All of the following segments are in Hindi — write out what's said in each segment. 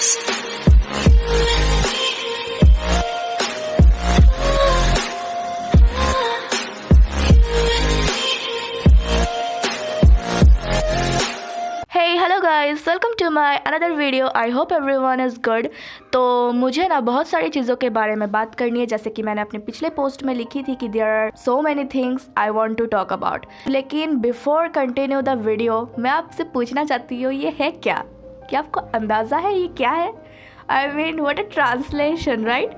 Hey, hello guys, welcome to my another video. I hope everyone is good. तो मुझे ना बहुत सारी चीज़ों के बारे में बात करनी है, जैसे कि मैंने अपने पिछले पोस्ट में लिखी थी कि there are so many things I want to talk about. लेकिन before continue the video, मैं आपसे पूछना चाहती हूँ ये है क्या आपको अंदाज़ा है ये क्या है? I mean what a translation, right?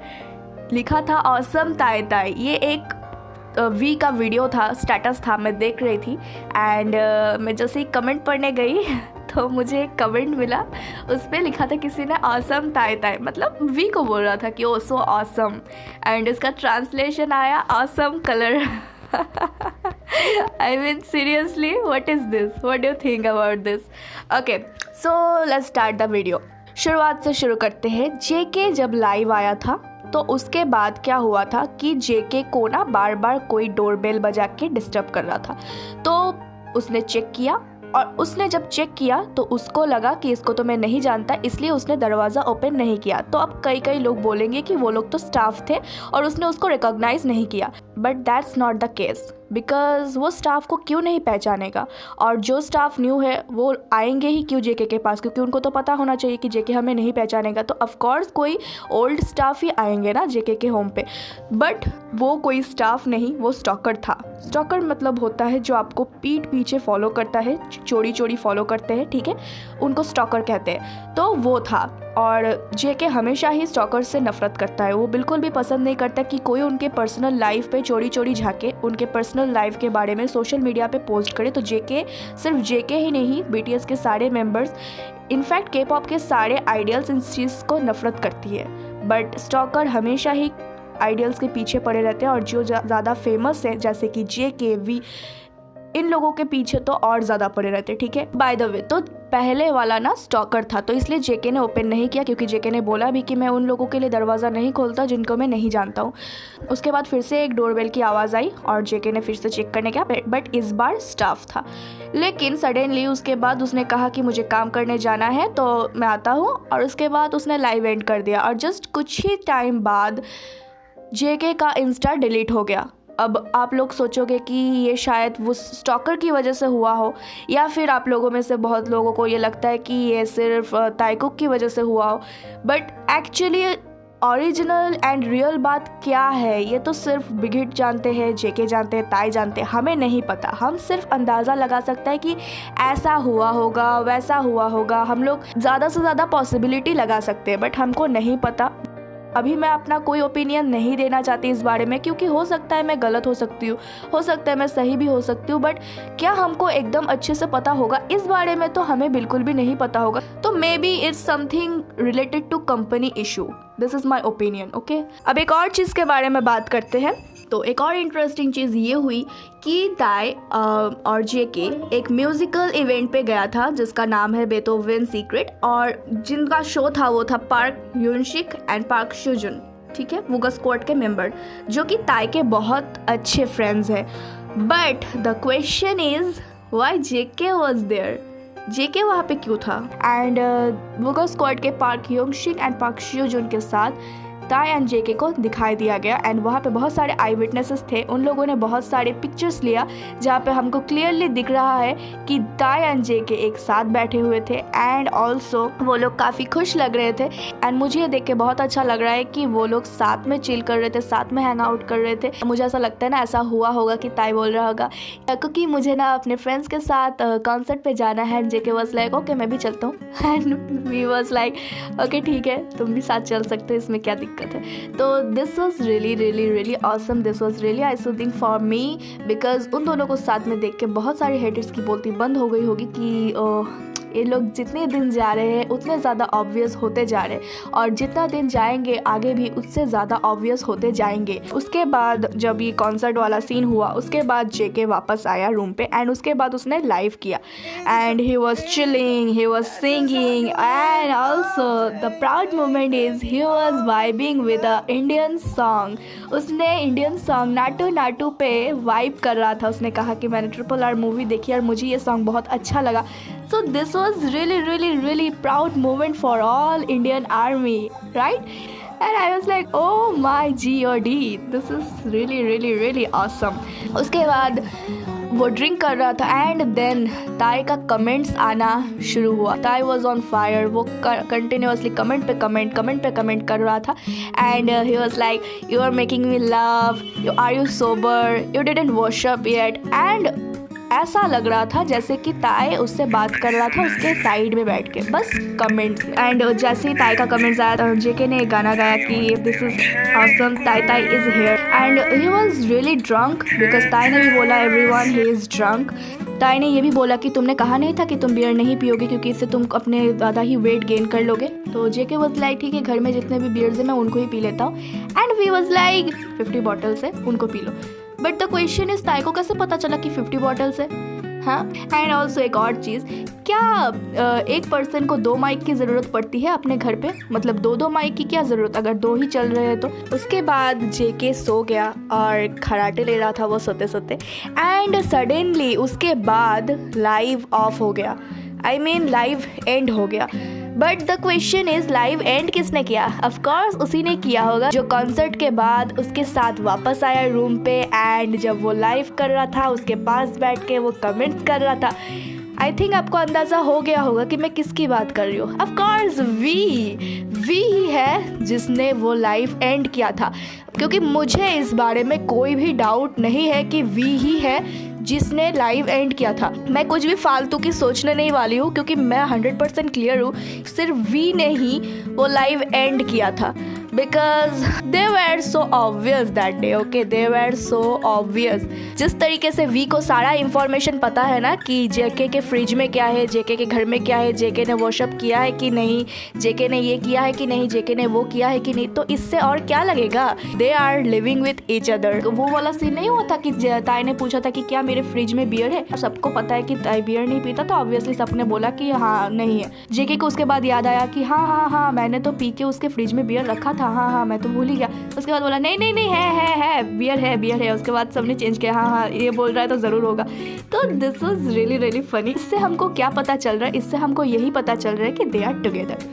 लिखा था awesome ताई ताई। ये एक वी का वीडियो था, स्टेटस था, मैं देख रही थी एंड मैं जैसे ही कमेंट पढ़ने गई तो मुझे एक कमेंट मिला, उस पर लिखा था किसी ने ऑसम ताई ताई, मतलब वी को बोल रहा था कि ओ सो ऑसम, एंड इसका ट्रांसलेशन आया awesome colour. I mean seriously, what is this? What do you think about this? Okay, so let's start the video. शुरुआत से शुरू करते हैं। जेके जब लाइव आया था तो उसके बाद क्या हुआ था कि जेके को ना बार बार कोई डोरबेल बजा के डिस्टर्ब कर रहा था, तो उसने चेक किया और उसने जब चेक किया तो उसको लगा कि इसको तो मैं नहीं जानता, इसलिए उसने दरवाज़ा ओपन नहीं किया। तो अब कई लोग बोलेंगे कि वो लोग तो स्टाफ थे और उसने उसको रिकॉग्नाइज नहीं किया, but that's not the case, because वो स्टाफ को क्यों नहीं पहचानेगा, और जो स्टाफ न्यू है वो आएंगे ही क्यों जेके के पास, क्योंकि उनको तो पता होना चाहिए कि जेके हमें नहीं पहचानेगा, तो ऑफकोर्स कोई ओल्ड स्टाफ ही आएंगे ना जेके के होम पे। बट वो कोई स्टाफ नहीं, वो स्टॉकर था। स्टॉकर मतलब होता है जो आपको पीठ पीछे फॉलो करता है, चोरी फॉलो करते हैं, ठीक है, उनको स्टॉकर कहते हैं। तो वो था, और जेके हमेशा ही स्टॉकर से नफरत करता है। वो बिल्कुल भी पसंद नहीं करता कि कोई उनके पर्सनल लाइफ पे चोरी झाके उनके पर्सनल लाइफ के बारे में सोशल मीडिया पे पोस्ट करे। तो जेके, सिर्फ जेके ही नहीं, बीटीएस के सारे मेंबर्स, इनफैक्ट के पॉप के सारे आइडियल्स इस चीज़ को नफरत करती है। बट स्टॉकर हमेशा ही आइडियल्स के पीछे पड़े रहते हैं, और जो ज़्यादा फेमस है जैसे कि जेके, वी, इन लोगों के पीछे तो और ज़्यादा पड़े रहते, ठीक है। बाय द वे, तो पहले वाला ना स्टॉकर था, तो इसलिए जेके ने ओपन नहीं किया, क्योंकि जेके ने बोला भी कि मैं उन लोगों के लिए दरवाज़ा नहीं खोलता जिनको मैं नहीं जानता हूँ। उसके बाद फिर से एक डोरबेल की आवाज़ आई और जेके ने फिर से चेक करने गया, बट इस बार स्टाफ था। लेकिन सडनली उसके बाद उसने कहा कि मुझे काम करने जाना है तो मैं आता हूँ, और उसके बाद उसने लाइव एंड कर दिया, और जस्ट कुछ ही टाइम बाद जेके का इंस्टा डिलीट हो गया। अब आप लोग सोचोगे कि ये शायद वो स्टॉकर की वजह से हुआ हो, या फिर आप लोगों में से बहुत लोगों को ये लगता है कि ये सिर्फ ताइकुक की वजह से हुआ हो, but actually original and real बात क्या है ये तो सिर्फ बिगिट जानते हैं, जेके जानते हैं, ताई जानते हैं, हमें नहीं पता। हम सिर्फ अंदाज़ा लगा सकते हैं कि ऐसा हुआ होगा, वैसा हुआ होगा, हम लोग ज़्यादा से ज़्यादा पॉसिबिलिटी लगा सकते हैं, बट हमको नहीं पता। अभी मैं अपना कोई ओपिनियन नहीं देना चाहती इस बारे में, क्योंकि हो सकता है मैं गलत हो सकती हूँ, हो सकता है मैं सही भी हो सकती हूँ, बट क्या हमको एकदम अच्छे से पता होगा इस बारे में? तो हमें बिल्कुल भी नहीं पता होगा। तो may be it's something related to company issue, this is my opinion, okay. अब एक और चीज़ के बारे में बात करते हैं। तो एक और इंटरेस्टिंग चीज़ ये हुई कि ताई और जेके एक म्यूज़िकल इवेंट पे गया था जिसका नाम है बेथोवेन सीक्रेट, और जिनका शो था वो था पार्क ह्यूनशिक एंड पार्क शुजुन, ठीक है, वुगा स्क्वाड के मेंबर, जो कि ताई के बहुत अच्छे फ्रेंड्स हैं। But the question is why JK was there, JK वहाँ पे क्यों था? एंड वुगा स्क्वाड के Park Hyungsik and Park Seojoon के साथ ताई एंड जेके को दिखाई दिया गया, एंड वहाँ पे बहुत सारे आई विटनेसेस थे। उन लोगों ने बहुत सारे पिक्चर्स लिया जहाँ पे हमको क्लियरली दिख रहा है कि ताई एंड जेके एक साथ बैठे हुए थे, एंड ऑल्सो वो लोग काफ़ी खुश लग रहे थे। एंड मुझे ये देख के बहुत अच्छा लग रहा है कि वो लोग साथ में चिल कर रहे थे, साथ में हैंग आउट कर रहे थे। मुझे ऐसा लगता है ना, ऐसा हुआ होगा कि ताई बोल रहा होगा क्योंकि मुझे ना अपने फ्रेंड्स के साथ कॉन्सर्ट पे जाना है, जेके वाज लाइक ओके मैं भी चलता हूँ, and we was like okay ठीक है तुम भी साथ चल सकते हो, इसमें क्या दिक्कत है। तो this was really awesome, this was really I soothing for me, because उन दोनों को साथ में देख के बहुत सारी हेटर्स की बोलती बंद हो गई होगी कि ये लोग जितने दिन जा रहे हैं उतने ज़्यादा ऑब्वियस होते जा रहे हैं, और जितना दिन जाएंगे आगे भी उससे ज़्यादा ऑब्वियस होते जाएंगे। उसके बाद जब ये कॉन्सर्ट वाला सीन हुआ, उसके बाद जेके वापस आया रूम पे, एंड उसके बाद उसने लाइव किया, and he was chilling, he was singing, and also the proud moment is he was vibing with a Indian song. उसने इंडियन सॉन्ग नाटू नाटू पे वाइब कर रहा था। उसने कहा कि मैंने RRR मूवी देखी और मुझे ये सॉन्ग बहुत अच्छा लगा। So this was really proud moment for all Indian army, right? And I was like, oh my God, this is really awesome. उसके बाद वो ड्रिंक कर रहा था एंड देन ताई का कमेंट्स आना शुरू हुआ. Tae was on fire. वो कंटिन्यूसली कमेंट पे कमेंट कर रहा था and he was like, you are making me love, are you sober, you didn't wash up yet. And ऐसा लग रहा था जैसे कि ताई उससे बात कर रहा था उसके साइड में बैठ के, बस कमेंट्स. एंड जैसे ही ताई का कमेंट्स आया तो जेके ने एक गाना गाया कि दिस इज ऑसम, ताई is here. And he was really drunk because ताई ने भी बोला एवरीवन ही इज ड्रंक. ताई ने ये भी बोला कि तुमने कहा नहीं था कि तुम बियर नहीं पियोगे क्योंकि इससे तुम अपने ज़्यादा ही वेट गेन कर लोगे. तो जेके वाज लाइक, ठीक है, घर में जितने भी बियर्स हैं मैं उनको ही पी लेता हूँ. And we was like 50 bottles है, उनको पी लो. But the question is, Tae को कैसे पता चला कि 50 बॉटल्स है? हाँ. एंड ऑल्सो एक और चीज़, क्या एक पर्सन को 2 माइक की ज़रूरत पड़ती है अपने घर पे? मतलब 2 माइक की क्या ज़रूरत अगर 2 ही चल रहे हैं तो? उसके बाद जेके सो गया और खराटे ले रहा था वो सोते सोते. एंड सडनली उसके बाद लाइव ऑफ हो गया. I mean लाइव एंड हो गया. But the question is, live and किसने किया? ऑफकोर्स उसी ने किया होगा जो कॉन्सर्ट के बाद उसके साथ वापस आया रूम पे एंड जब वो लाइव कर रहा था उसके पास बैठ के वो कमेंट्स कर रहा था. आई थिंक आपको अंदाज़ा हो गया होगा कि मैं किसकी बात कर रही हूँ. ऑफकोर्स वी ही है जिसने वो लाइव एंड किया था, क्योंकि मुझे इस बारे में कोई भी डाउट नहीं है कि वी ही है जिसने लाइव एंड किया था. मैं कुछ भी फालतू की सोचने नहीं वाली हूँ क्योंकि मैं 100% क्लियर हूँ, सिर्फ वी ने ही वो लाइव एंड किया था. Because they were so obvious that day. Okay, they were so obvious. जिस तरीके से वी को सारा इंफॉर्मेशन पता है ना कि जेके के फ्रिज में क्या है, जेके के घर में क्या है, जेके ने वॉशअप किया है कि नहीं, जेके ने ये किया है कि नहीं, जेके ने वो किया है कि नहीं, तो इससे और क्या लगेगा? They are living with each other. वो वाला सीन नहीं हुआ था कि ताई ने पूछा था कि क्या मेरे फ्रिज में बियर है? सबको पता है कि ताई बियर नहीं पीता, तो ऑब्वियसली सबने बोला कि हाँ नहीं है. जेके को उसके बाद याद आया कि हाँ मैंने तो पी के उसके फ्रिज में बियर रखा था, हाँ मैं तो भूल ही गया. उसके बाद बोला नहीं है बियर है. उसके बाद सबने चेंज किया, हाँ ये बोल रहा है तो ज़रूर होगा. तो दिस वॉज रियली फनी. इससे हमको क्या पता चल रहा है? इससे हमको यही पता चल रहा है कि दे आर टुगेदर.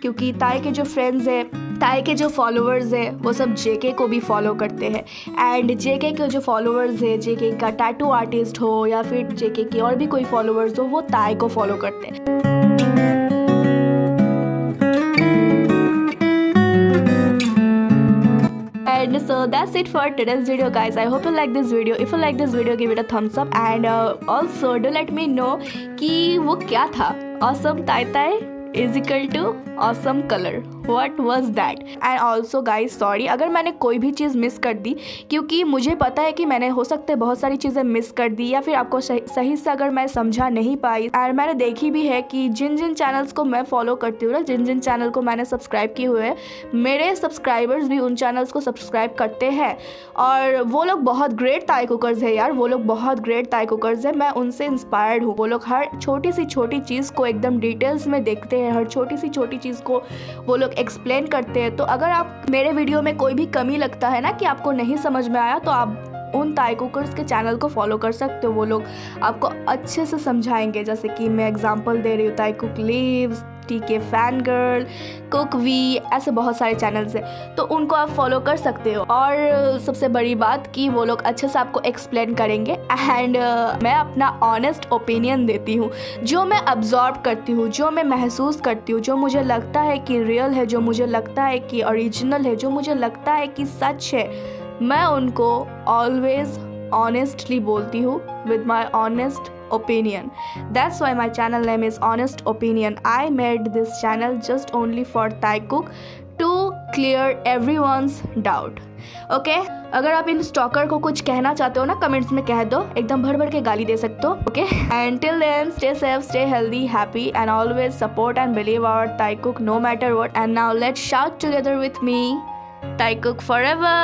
क्योंकि ताई के जो फ्रेंड्स हैं, ताई के जो फॉलोअर्स हैं, वो सब जेके को भी फॉलो करते हैं. एंड जेके के जो फॉलोअर्स हैं, जेके का टैटू आर्टिस्ट हो या फिर जेके की और भी कोई फॉलोअर्स हो, वो ताई को फॉलो करते हैं. And so that's it for today's video, guys. I hope you like this video. If you like this video, give it a thumbs up and also do let me know कि वो क्या था. Awesome Tai is equal to awesome color. What was that? And also guys, sorry अगर मैंने कोई भी चीज़ मिस कर दी, क्योंकि मुझे पता है कि मैंने हो सकता है बहुत सारी चीज़ें मिस कर दी या फिर आपको सही से अगर मैं समझा नहीं पाई. और मैंने देखी भी है कि जिन चैनल्स को मैं फॉलो करती हूँ ना, जिन चैनल को मैंने सब्सक्राइब किए हुए हैं, मेरे सब्सक्राइबर्स भी उन चैनल्स को सब्सक्राइब करते हैं और वो लोग बहुत ग्रेट ताई कुकर्स है यार. वो लोग बहुत ग्रेट ताई कुकर्स है. मैं उनसे इंस्पायर्ड हूँ. वो लोग हर छोटी सी छोटी चीज़ को एकदम डिटेल्स में देखते हैं, हर छोटी सी छोटी चीज़ को वो लोग एक्सप्लेन करते हैं. तो अगर आप मेरे वीडियो में कोई भी कमी लगता है ना कि आपको नहीं समझ में आया, तो आप उन ताई कुकर्स के चैनल को फॉलो कर सकते हो. वो लोग आपको अच्छे से समझाएंगे. जैसे कि मैं एग्जांपल दे रही हूँ, Taekook lives, TK fangirl, Kookv, ऐसे बहुत सारे चैनल्स हैं, तो उनको आप फॉलो कर सकते हो. और सबसे बड़ी बात कि वो लोग अच्छे से आपको एक्सप्लेन करेंगे. एंड मैं अपना ऑनेस्ट ओपिनियन देती हूँ, जो मैं अब्जॉर्ब करती हूँ, जो मैं महसूस करती हूँ, जो मुझे लगता है कि रियल है, जो मुझे लगता है कि ओरिजिनल है, जो मुझे लगता है कि सच है, मैं उनको ऑलवेज ऑनेस्टली बोलती हूँ with my honest opinion. That's why my channel name is Honest Opinion. I made this channel just only for Thai Cook to clear everyone's doubt. Okay? अगर आप इन स्टॉकर को कुछ कहना चाहते हो ना, कमेंट्स में कह दो, एकदम भर के गाली दे सकते हो. Okay? And till then, stay safe, stay healthy, happy and always support and believe our Thai Cook no matter what. And now let's shout together with me, Thai Cook forever!